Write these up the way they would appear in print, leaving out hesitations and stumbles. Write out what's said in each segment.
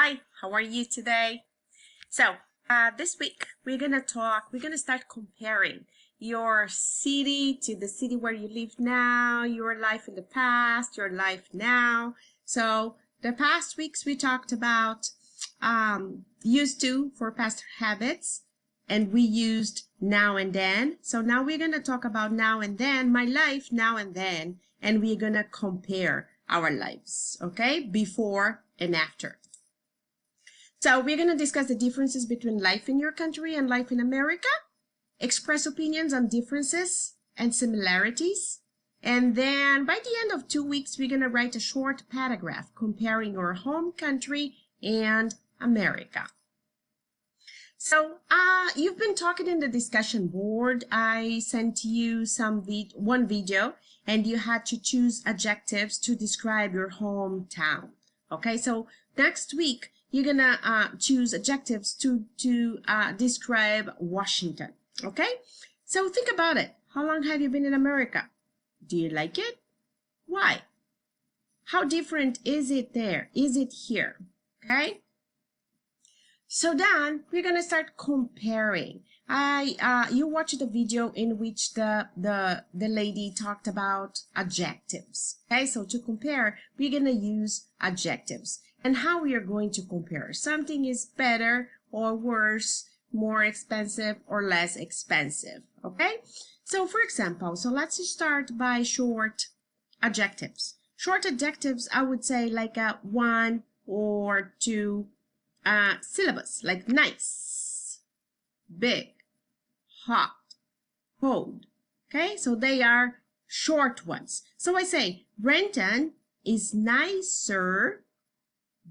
Hi, how are you today? So, this week we're gonna start comparing your city to the city where you live now, your life in the past, your life now. So, the past weeks we talked about used to for past habits, and we used now and then. So now we're gonna talk about now and then, my life now and then, and we're gonna compare our lives, okay? Before and after. So we're going to discuss the differences between life in your country and life in America, express opinions on differences and similarities, and then by the end of 2 weeks, we're going to write a short paragraph comparing our home country and America. So you've been talking in the discussion board. I sent you one video, and you had to choose adjectives to describe your hometown. Okay, so next week, you're gonna choose adjectives to describe Washington. Okay, so think about it. How long have you been in America? Do you like it? Why? How different is it there? Is it here? Okay, so then we're gonna start comparing. You watched the video in which the lady talked about adjectives. Okay, so to compare, we're gonna use adjectives. And how we are going to compare. Something is better or worse, more expensive or less expensive. Okay? So for example, let's start by short adjectives. Short adjectives, I would say like a 1 or 2 syllables, like nice, big, hot, cold. Okay? So they are short ones. So I say Renton is nicer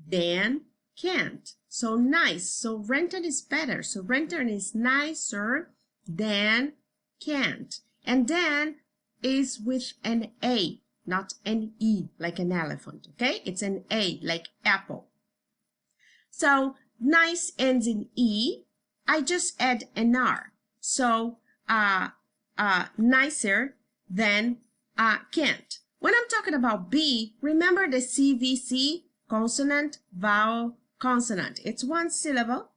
than Kent. So nice. So Renton is better. So Renton is nicer than Kent. And then is with an A, not an E, like an elephant. Okay? It's an A, like apple. So nice ends in E. I just add an R. So nicer than Kent. When I'm talking about B, remember the CVC? Consonant, vowel, consonant. It's one syllable,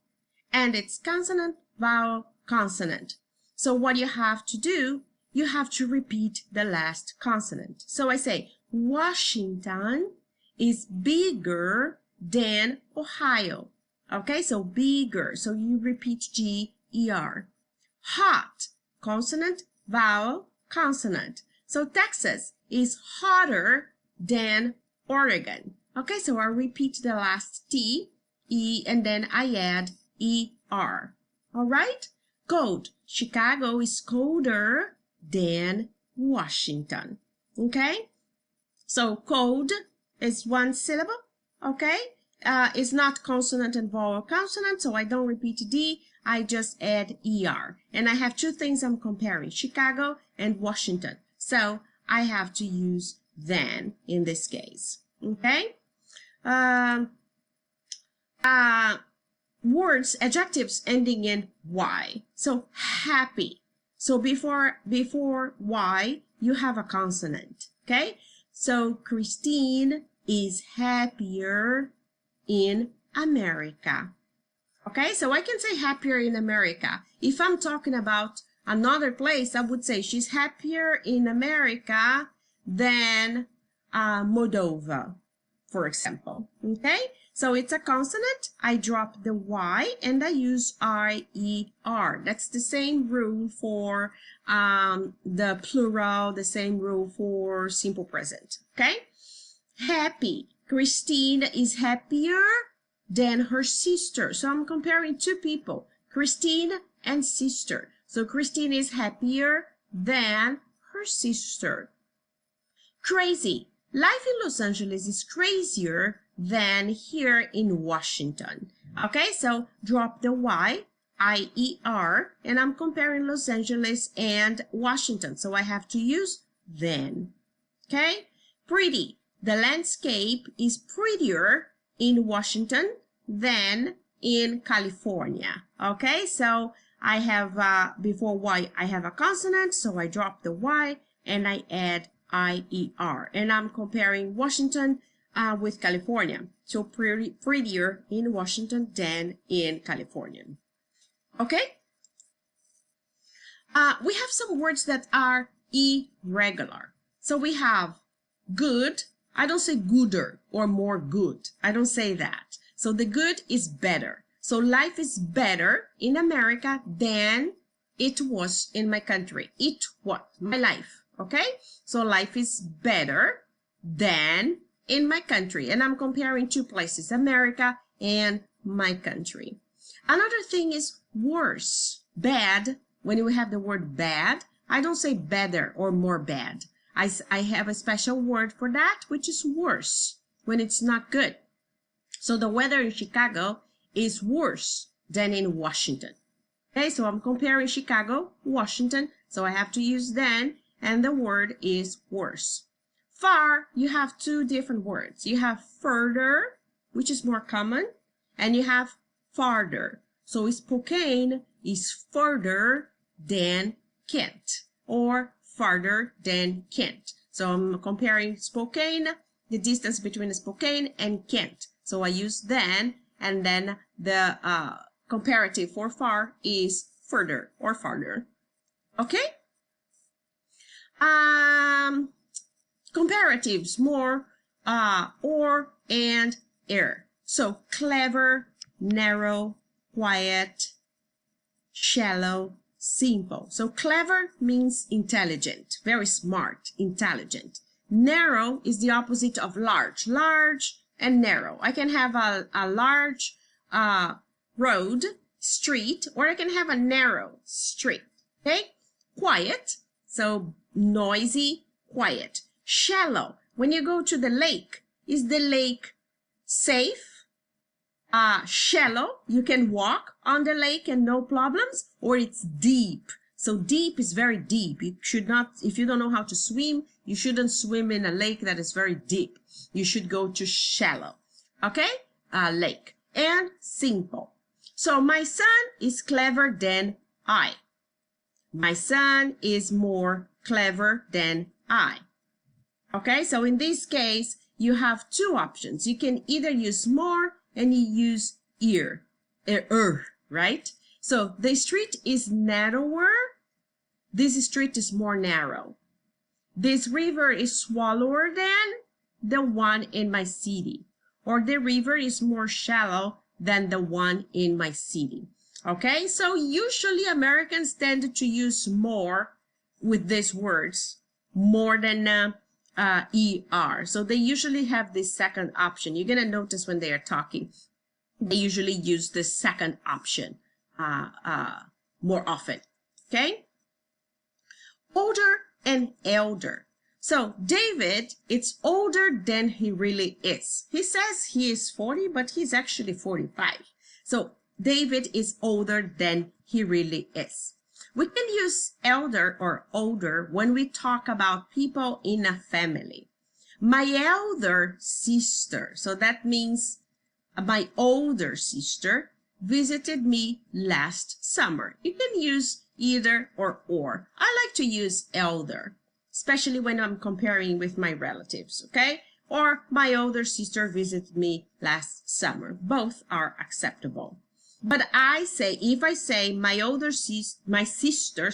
and it's consonant, vowel, consonant. So what you have to do, you have to repeat the last consonant. So I say, Washington is bigger than Ohio. Okay, so bigger. So you repeat G-E-R. Hot, consonant, vowel, consonant. So Texas is hotter than Oregon. Okay, so I repeat the last T, E, and then I add E-R. All right? Cold. Chicago is colder than Washington. Okay? So cold is one syllable. Okay? It's not consonant and vowel consonant, so I don't repeat D. I just add ER. And I have two things I'm comparing, Chicago and Washington. So I have to use than in this case. Okay? Words, adjectives ending in Y. So happy. So before Y, you have a consonant. Okay? So Christine is happier in America. Okay? So I can say happier in America. If I'm talking about another place, I would say she's happier in America than Moldova, for example. Okay? So it's a consonant. I drop the Y and I use I-E-R. That's the same rule for the plural, the same rule for simple present. Okay? Happy. Christine is happier than her sister. So I'm comparing two people, Christine and sister. So Christine is happier than her sister. Crazy. Life in Los Angeles is crazier than here in Washington. Okay, so drop the Y, I-E-R, and I'm comparing Los Angeles and Washington. So I have to use than. Okay, pretty. The landscape is prettier in Washington than in California. Okay, so I have, before Y, I have a consonant, so I drop the Y and I add I-E-R. And I'm comparing Washington with California. so prettier in Washington than in California. Okay? We have some words that are irregular. So we have good. I don't say gooder or more good. I don't say that. So the good is better. So life is better in America than it was in my country. It what? My life. Okay? So life is better than in my country. And I'm comparing two places, America and my country. Another thing is worse. Bad. When we have the word bad, I don't say better or more bad. I have a special word for that, which is worse, when it's not good. So the weather in Chicago is worse than in Washington. Okay, so I'm comparing Chicago, Washington, so I have to use than, and the word is worse. Far, you have two different words. You have further, which is more common, and you have farther. So Spokane is further than Kent, or farther than Kent. So I'm comparing Spokane, the distance between Spokane and Kent. So I use than, and then the comparative for far is further or farther. Okay? Comparatives, more, or, and, er. So clever, narrow, quiet, shallow, simple. So clever means intelligent, very smart, intelligent. Narrow is the opposite of large, large and narrow. I can have a large road, street, or I can have a narrow street. Okay? Quiet, so noisy, quiet. Shallow, when you go to the lake, is the lake safe? Shallow, you can walk on the lake and no problems, or it's deep. So deep is very deep. You should not, if you don't know how to swim, you shouldn't swim in a lake that is very deep. You should go to shallow. Okay? Lake. And simple. So my son is clever than I. My son is more clever than I. Okay? So in this case, you have two options. You can either use more and you use right? So the street is narrower. This street is more narrow. This river is shallower than the one in my city. Or the river is more shallow than the one in my city. Okay, so usually Americans tend to use more with these words, more than ER. So they usually have this second option. You're going to notice when they are talking, they usually use the second option more often. Okay? Older and elder. So David, it's older than he really is. He says he is 40, but he's actually 45. So David is older than he really is. We can use elder or older when we talk about people in a family. My elder sister, so that means my older sister, visited me last summer. You can use either or. I like to use elder, especially when I'm comparing with my relatives, okay? Or my older sister visited me last summer. Both are acceptable. But I say, if I say my sister,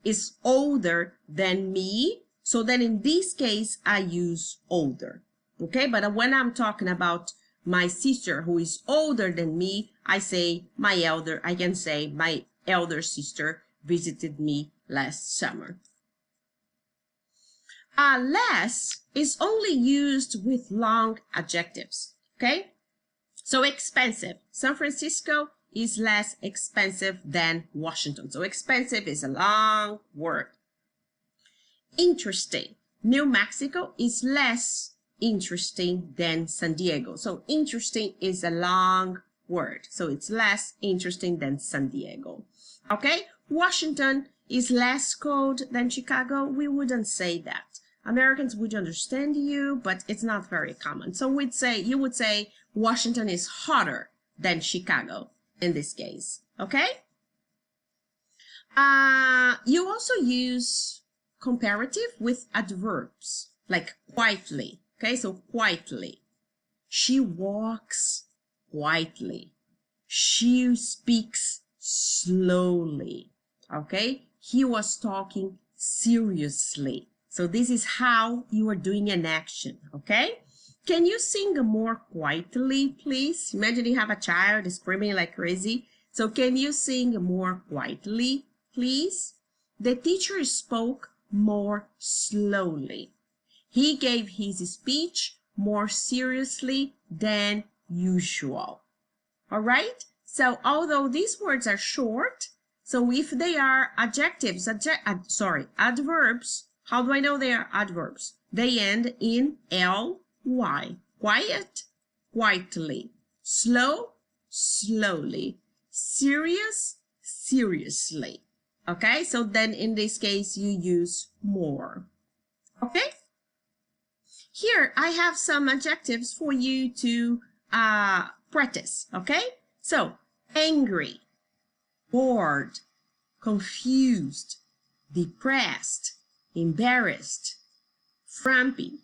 is older than me, so then in this case, I use older, okay? But when I'm talking about my sister who is older than me, I can say my elder sister visited me last summer. Less is only used with long adjectives, okay? So expensive. San Francisco is less expensive than Washington. So expensive is a long word. Interesting. New Mexico is less interesting than San Diego. So interesting is a long word. So it's less interesting than San Diego. Okay? Washington is less cold than Chicago. We wouldn't say that. Americans would understand you, but it's not very common. So you would say Washington is hotter than Chicago in this case. Okay? You also use comparative with adverbs, like quietly. Okay, so quietly. She walks quietly. She speaks slowly. Okay? He was talking seriously. So this is how you are doing an action. Okay? Can you sing more quietly, please? Imagine you have a child screaming like crazy. So can you sing more quietly, please? The teacher spoke more slowly. He gave his speech more seriously than usual. All right? So although these words are short, so if they are adjectives, adverbs, how do I know they are adverbs? They end in ly. Quiet, quietly. Slow, slowly. Serious, seriously. Okay? So then in this case, you use more. Okay? Here, I have some adjectives for you to practice, okay? So, angry, bored, confused, depressed, embarrassed, frumpy,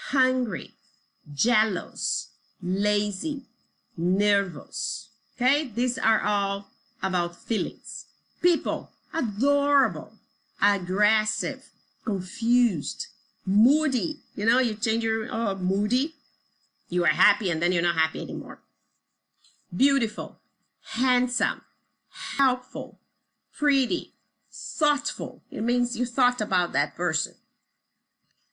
hungry, jealous, lazy, nervous, okay? These are all about feelings. People, adorable, aggressive, confused, moody. You know, you change your moody. You are happy and then you're not happy anymore. Beautiful, handsome, helpful, pretty, thoughtful. It means you thought about that person.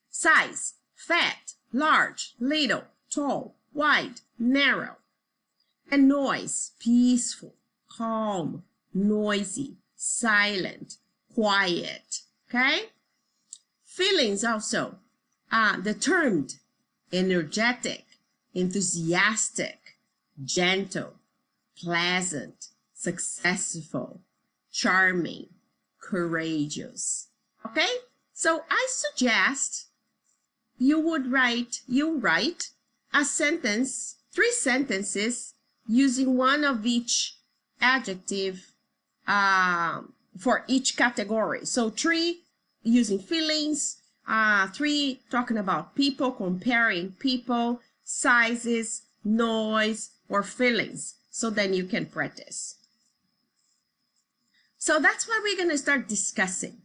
Size, fat, large, little, tall, wide, narrow. And noise, peaceful, calm, noisy, silent, quiet. Okay? Feelings also, determined, energetic, enthusiastic, gentle, pleasant, successful, charming, courageous. Okay? So I suggest you write a sentence, 3 sentences using one of each adjective for each category. So 3 using feelings, 3 talking about people, comparing people, sizes, noise, or feelings. So then you can practice. So that's what we're going to start discussing.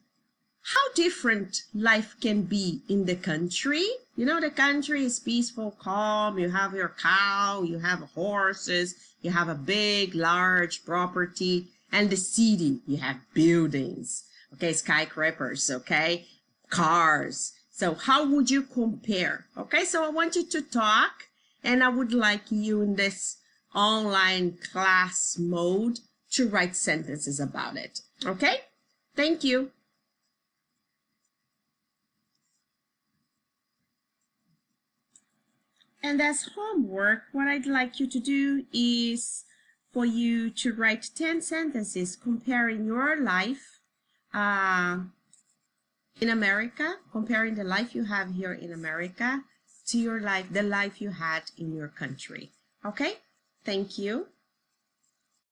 How different life can be in the country. You know, the country is peaceful, calm. You have your cow, you have horses, you have a big, large property. And the city, you have buildings, okay, skyscrapers, okay, cars. So how would you compare? Okay, so I want you to talk, and I would like you in this online class mode to write sentences about it. Okay, thank you. And as homework, what I'd like you to do is for you to write 10 sentences comparing your life in America, comparing the life you have here in America to your life, the life you had in your country. Okay? Thank you.